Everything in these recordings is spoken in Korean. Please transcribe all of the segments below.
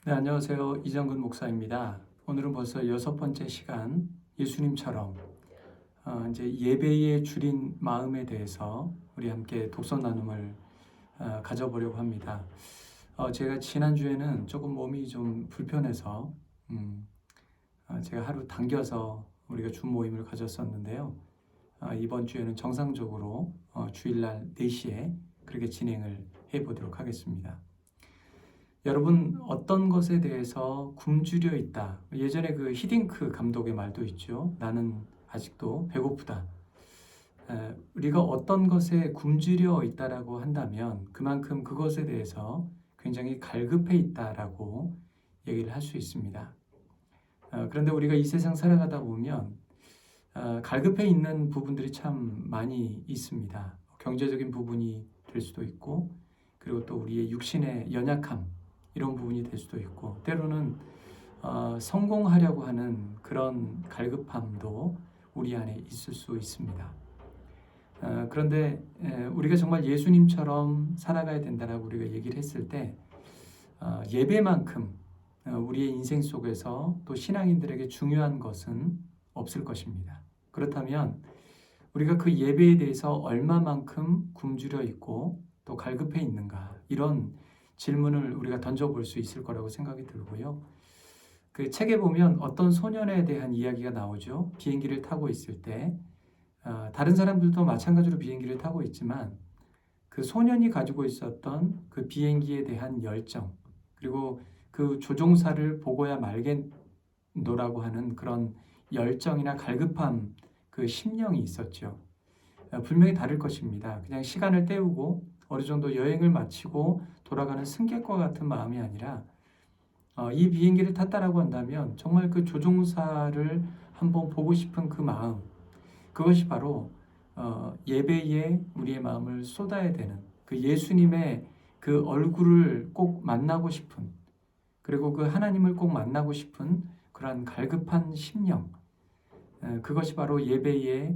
네, 안녕하세요. 이정근 목사입니다. 오늘은 벌써 6번째 시간, 예수님처럼 이제 예배의 줄인 마음에 대해서 우리 함께 독서 나눔을 가져보려고 합니다. 제가 지난주에는 조금 몸이 좀 불편해서 제가 하루 당겨서 우리가 주 모임을 가졌었는데요. 이번 주에는 정상적으로 주일날 4시에 그렇게 진행을 해보도록 하겠습니다. 여러분, 어떤 것에 대해서 굶주려 있다. 예전에 그 히딩크 감독의 말도 있죠. 나는 아직도 배고프다. 우리가 어떤 것에 굶주려 있다라고 한다면 그만큼 그것에 대해서 굉장히 갈급해 있다라고 얘기를 할 수 있습니다. 그런데 우리가 이 세상 살아가다 보면 갈급해 있는 부분들이 참 많이 있습니다. 경제적인 부분이 될 수도 있고, 그리고 또 우리의 육신의 연약함, 이런 부분이 될 수도 있고, 때로는 성공하려고 하는 그런 갈급함도 우리 안에 있을 수 있습니다. 그런데 우리가 정말 예수님처럼 살아가야 된다라고 우리가 얘기를 했을 때 예배만큼 우리의 인생 속에서 또 신앙인들에게 중요한 것은 없을 것입니다. 그렇다면 우리가 그 예배에 대해서 얼마만큼 굶주려 있고 또 갈급해 있는가, 이런 질문을 우리가 던져볼 수 있을 거라고 생각이 들고요. 그 책에 보면 어떤 소년에 대한 이야기가 나오죠. 비행기를 타고 있을 때 다른 사람들도 마찬가지로 비행기를 타고 있지만 그 소년이 가지고 있었던 그 비행기에 대한 열정, 그리고 그 조종사를 보고야 말겠노라고 하는 그런 열정이나 갈급함, 그 심령이 있었죠. 분명히 다를 것입니다. 그냥 시간을 때우고 어느 정도 여행을 마치고 돌아가는 승객과 같은 마음이 아니라 이 비행기를 탔다라고 한다면 정말 그 조종사를 한번 보고 싶은 그 마음, 그것이 바로 예배에 우리의 마음을 쏟아야 되는 그 예수님의 그 얼굴을 꼭 만나고 싶은, 그리고 그 하나님을 꼭 만나고 싶은 그러한 갈급한 심령, 그것이 바로 예배에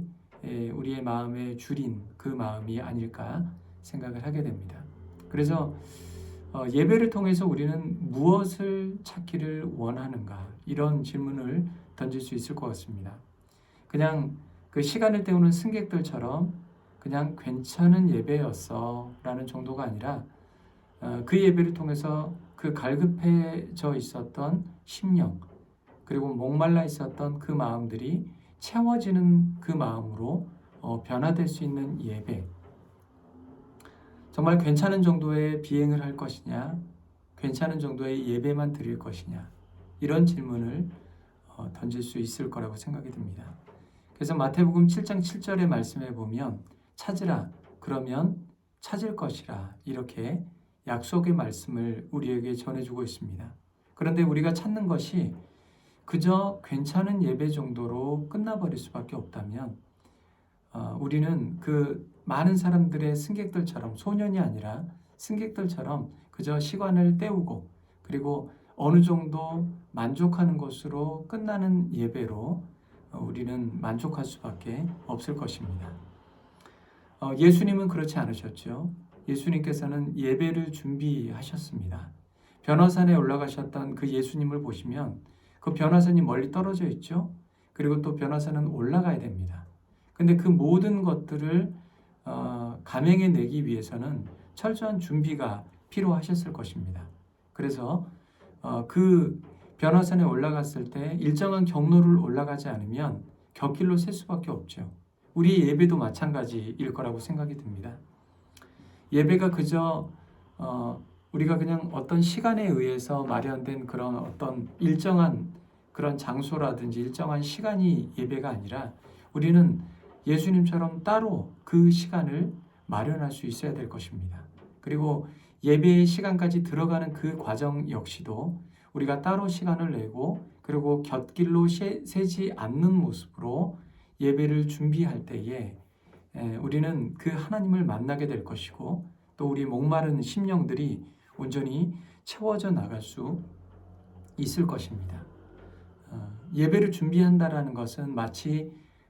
우리의 마음에 줄인 그 마음이 아닐까 생각을 하게 됩니다. 그래서 예배를 통해서 우리는 무엇을 찾기를 원하는가, 이런 질문을 던질 수 있을 것 같습니다. 그냥 그 시간을 때우는 승객들처럼 그냥 괜찮은 예배였어 라는 정도가 아니라 그 예배를 통해서 그 갈급해져 있었던 심령, 그리고 목말라 있었던 그 마음들이 채워지는 그 마음으로 변화될 수 있는 예배, 정말 괜찮은 정도의 비행을 할 것이냐, 괜찮은 정도의 예배만 드릴 것이냐, 이런 질문을 던질 수 있을 거라고 생각이 듭니다. 그래서 마태복음 7장 7절의 말씀에 보면 찾으라 그러면 찾을 것이라, 이렇게 약속의 말씀을 우리에게 전해주고 있습니다. 그런데 우리가 찾는 것이 그저 괜찮은 예배 정도로 끝나버릴 수밖에 없다면 우리는 그 많은 사람들의 승객들처럼, 소년이 아니라 승객들처럼 그저 시간을 때우고 그리고 어느 정도 만족하는 것으로 끝나는 예배로 우리는 만족할 수밖에 없을 것입니다. 예수님은 그렇지 않으셨죠. 예수님께서는 예배를 준비하셨습니다. 변화산에 올라가셨던 그 예수님을 보시면 그 변화산이 멀리 떨어져 있죠. 그리고 또 변화산은 올라가야 됩니다. 근데 그 모든 것들을 감행해 내기 위해서는 철저한 준비가 필요하셨을 것입니다. 그래서 그 변화산에 올라갔을 때 일정한 경로를 올라가지 않으면 곁길로 셀 수밖에 없죠. 우리의 예배도 마찬가지일 거라고 생각이 듭니다. 예배가 그저 우리가 그냥 어떤 시간에 의해서 마련된 그런 어떤 일정한 그런 장소라든지 일정한 시간이 예배가 아니라 우리는 예수님처럼 따로 그 시간을 마련할 수 있어야 될 것입니다. 그리고 예배의 시간까지 들어가는 그 과정 역시도 우리가 따로 시간을 내고 그리고 곁길로 새지 않는 모습으로 예배를 준비할 때에 우리는 그 하나님을 만나게 될 것이고 또 우리 목마른 심령들이 온전히 채워져 나갈 수 있을 것입니다. 예배를 준비한다라는 것은 마치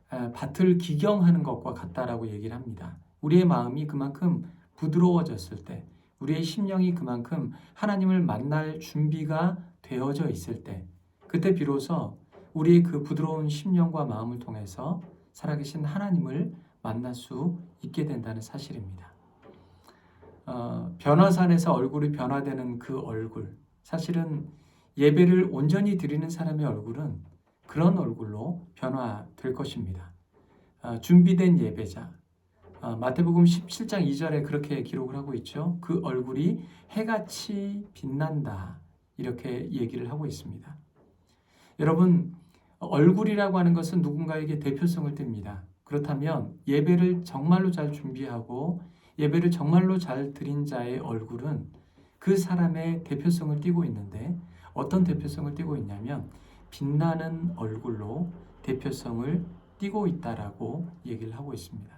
밭을 기경하는 것과 같다라고 얘기를 합니다. 우리의 마음이 그만큼 부드러워졌을 때, 우리의 심령이 그만큼 하나님을 만날 준비가 되어져 있을 때, 그때 비로소 우리의 그 부드러운 심령과 마음을 통해서 살아계신 하나님을 만날 수 있게 된다는 사실입니다. 변화산에서 얼굴이 변화되는 그 얼굴, 사실은 예배를 온전히 드리는 사람의 얼굴은 그런 얼굴로 변화될 것입니다. 준비된 예배자, 마태복음 17장 2절에 그렇게 기록을 하고 있죠. 그 얼굴이 해같이 빛난다, 이렇게 얘기를 하고 있습니다. 여러분, 얼굴이라고 하는 것은 누군가에게 대표성을 띱니다. 그렇다면 예배를 정말로 잘 준비하고 예배를 정말로 잘 드린 자의 얼굴은 그 사람의 대표성을 띠고 있는데, 어떤 대표성을 띠고 있냐면 빛나는 얼굴로 대표성을 띠고 있다라고 얘기를 하고 있습니다.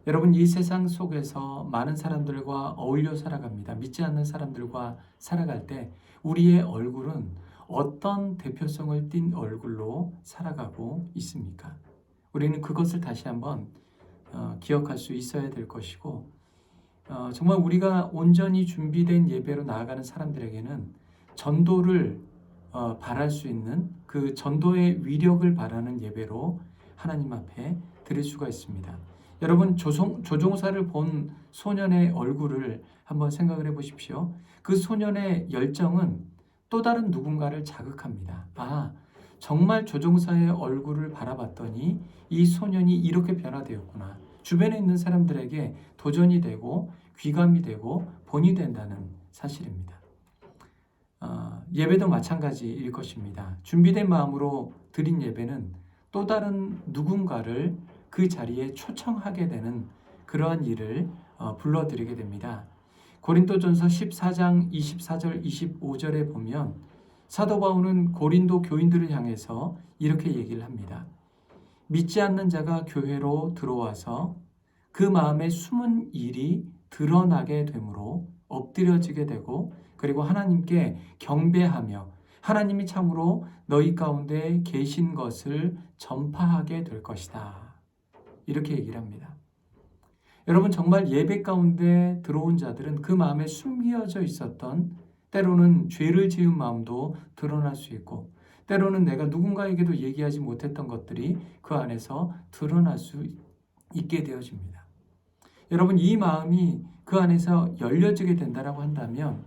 여러분, 이 세상 속에서 많은 사람들과 어울려 살아갑니다. 믿지 않는 사람들과 살아갈 때 우리의 얼굴은 어떤 대표성을 띤 얼굴로 살아가고 있습니까? 우리는 그것을 다시 한번 기억할 수 있어야 될 것이고, 정말 우리가 온전히 준비된 예배로 나아가는 사람들에게는 전도를 바랄 수 있는, 그 전도의 위력을 바라는 예배로 하나님 앞에 드릴 수가 있습니다. 여러분, 조종사를 본 소년의 얼굴을 한번 생각을 해보십시오. 그 소년의 열정은 또 다른 누군가를 자극합니다. 정말 조종사의 얼굴을 바라봤더니 이 소년이 이렇게 변화되었구나. 주변에 있는 사람들에게 도전이 되고 귀감이 되고 본이 된다는 사실입니다. 예배도 마찬가지일 것입니다. 준비된 마음으로 드린 예배는 또 다른 누군가를 그 자리에 초청하게 되는 그러한 일을 불러드리게 됩니다. 고린도전서 14장 24절 25절에 보면 사도 바울은 고린도 교인들을 향해서 이렇게 얘기를 합니다. 믿지 않는 자가 교회로 들어와서 그 마음에 숨은 일이 드러나게 되므로 엎드려지게 되고, 그리고 하나님께 경배하며 하나님이 참으로 너희 가운데 계신 것을 전파하게 될 것이다, 이렇게 얘기를 합니다. 여러분, 정말 예배 가운데 들어온 자들은 그 마음에 숨겨져 있었던, 때로는 죄를 지은 마음도 드러날 수 있고, 때로는 내가 누군가에게도 얘기하지 못했던 것들이 그 안에서 드러날 수 있게 되어집니다. 여러분, 이 마음이 그 안에서 열려지게 된다고 한다면,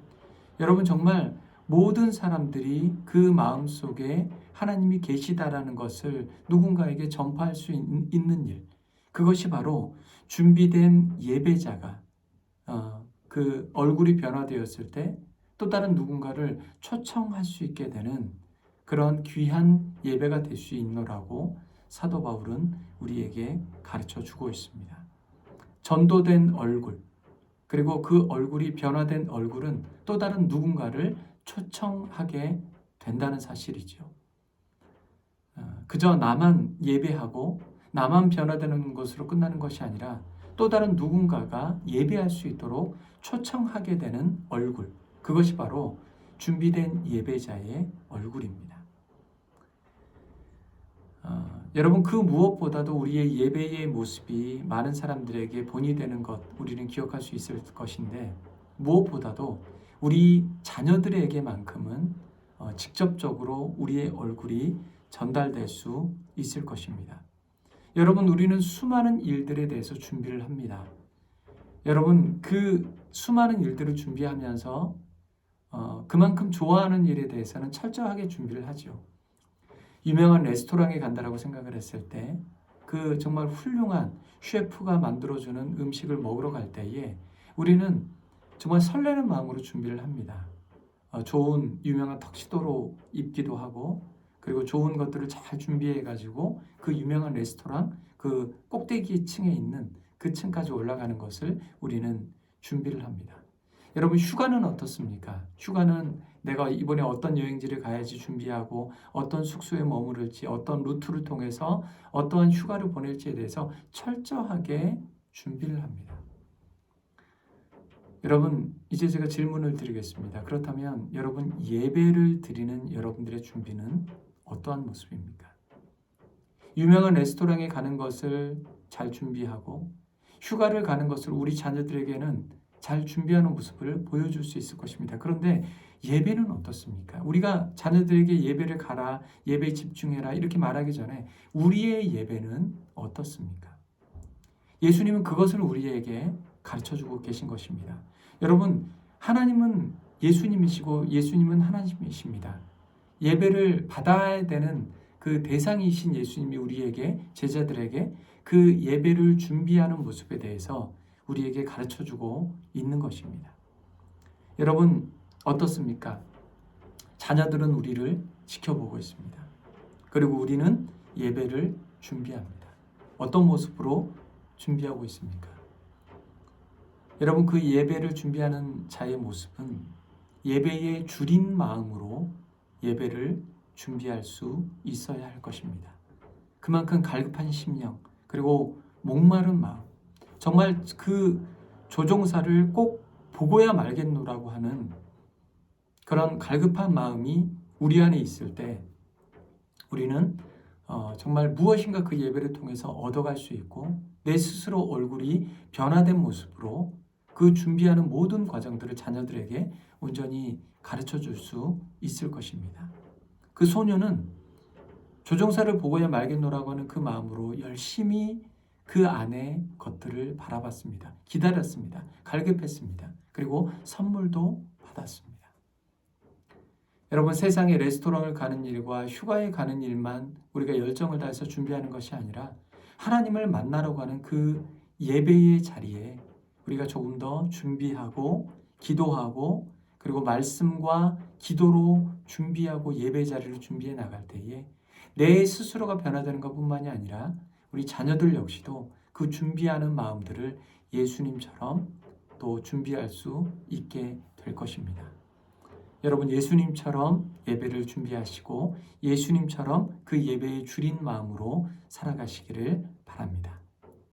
여러분, 정말 모든 사람들이 그 마음 속에 하나님이 계시다라는 것을 누군가에게 전파할 수 있는 일, 그것이 바로 준비된 예배자가 그 얼굴이 변화되었을 때 또 다른 누군가를 초청할 수 있게 되는 그런 귀한 예배가 될 수 있노라고 사도 바울은 우리에게 가르쳐 주고 있습니다. 전도된 얼굴, 그리고 그 얼굴이 변화된 얼굴은 또 다른 누군가를 초청하게 된다는 사실이죠. 그저 나만 예배하고 나만 변화되는 것으로 끝나는 것이 아니라 또 다른 누군가가 예배할 수 있도록 초청하게 되는 얼굴, 그것이 바로 준비된 예배자의 얼굴입니다. 여러분, 그 무엇보다도 우리의 예배의 모습이 많은 사람들에게 본이 되는 것, 우리는 기억할 수 있을 것인데, 무엇보다도 우리 자녀들에게만큼은 직접적으로 우리의 얼굴이 전달될 수 있을 것입니다. 여러분, 우리는 수많은 일들에 대해서 준비를 합니다. 여러분, 그 수많은 일들을 준비하면서 그만큼 좋아하는 일에 대해서는 철저하게 준비를 하죠. 유명한 레스토랑에 간다라고 생각을 했을 때, 그 정말 훌륭한 셰프가 만들어주는 음식을 먹으러 갈 때에 우리는 정말 설레는 마음으로 준비를 합니다. 좋은 유명한 턱시도로 입기도 하고, 그리고 좋은 것들을 잘 준비해가지고 그 유명한 레스토랑 그 꼭대기 층에 있는 그 층까지 올라가는 것을 우리는 준비를 합니다. 여러분, 휴가는 어떻습니까? 휴가는 내가 이번에 어떤 여행지를 가야지 준비하고, 어떤 숙소에 머무를지, 어떤 루트를 통해서 어떠한 휴가를 보낼지에 대해서 철저하게 준비를 합니다. 여러분, 이제 제가 질문을 드리겠습니다. 그렇다면 여러분, 예배를 드리는 여러분들의 준비는 어떠한 모습입니까? 유명한 레스토랑에 가는 것을 잘 준비하고 휴가를 가는 것을 우리 자녀들에게는 잘 준비하는 모습을 보여줄 수 있을 것입니다. 그런데 예배는 어떻습니까? 우리가 자녀들에게 예배를 가라, 예배에 집중해라 이렇게 말하기 전에 우리의 예배는 어떻습니까? 예수님은 그것을 우리에게 가르쳐주고 계신 것입니다. 여러분, 하나님은 예수님이시고 예수님은 하나님이십니다. 예배를 받아야 되는 그 대상이신 예수님이 우리에게, 제자들에게 그 예배를 준비하는 모습에 대해서 우리에게 가르쳐주고 있는 것입니다. 여러분, 어떻습니까? 자녀들은 우리를 지켜보고 있습니다. 그리고 우리는 예배를 준비합니다. 어떤 모습으로 준비하고 있습니까? 여러분, 그 예배를 준비하는 자의 모습은 예배에 줄인 마음으로 예배를 준비할 수 있어야 할 것입니다. 그만큼 갈급한 심령, 그리고 목마른 마음, 정말 그 조종사를 꼭 보고야 말겠노라고 하는 그런 갈급한 마음이 우리 안에 있을 때 우리는 정말 무엇인가 그 예배를 통해서 얻어갈 수 있고 내 스스로 얼굴이 변화된 모습으로 그 준비하는 모든 과정들을 자녀들에게 온전히 가르쳐 줄 수 있을 것입니다. 그 소녀는 조종사를 보고야 말겠노라고 하는 그 마음으로 열심히 그 안의 것들을 바라봤습니다. 기다렸습니다. 갈급했습니다. 그리고 선물도 받았습니다. 여러분, 세상에 레스토랑을 가는 일과 휴가에 가는 일만 우리가 열정을 다해서 준비하는 것이 아니라 하나님을 만나러 가는 그 예배의 자리에 우리가 조금 더 준비하고 기도하고 그리고 말씀과 기도로 준비하고 예배 자리를 준비해 나갈 때에 내 스스로가 변화되는 것뿐만이 아니라 우리 자녀들 역시도 그 준비하는 마음들을 예수님처럼 또 준비할 수 있게 될 것입니다. 여러분, 예수님처럼 예배를 준비하시고 예수님처럼 그 예배에 줄인 마음으로 살아가시기를 바랍니다.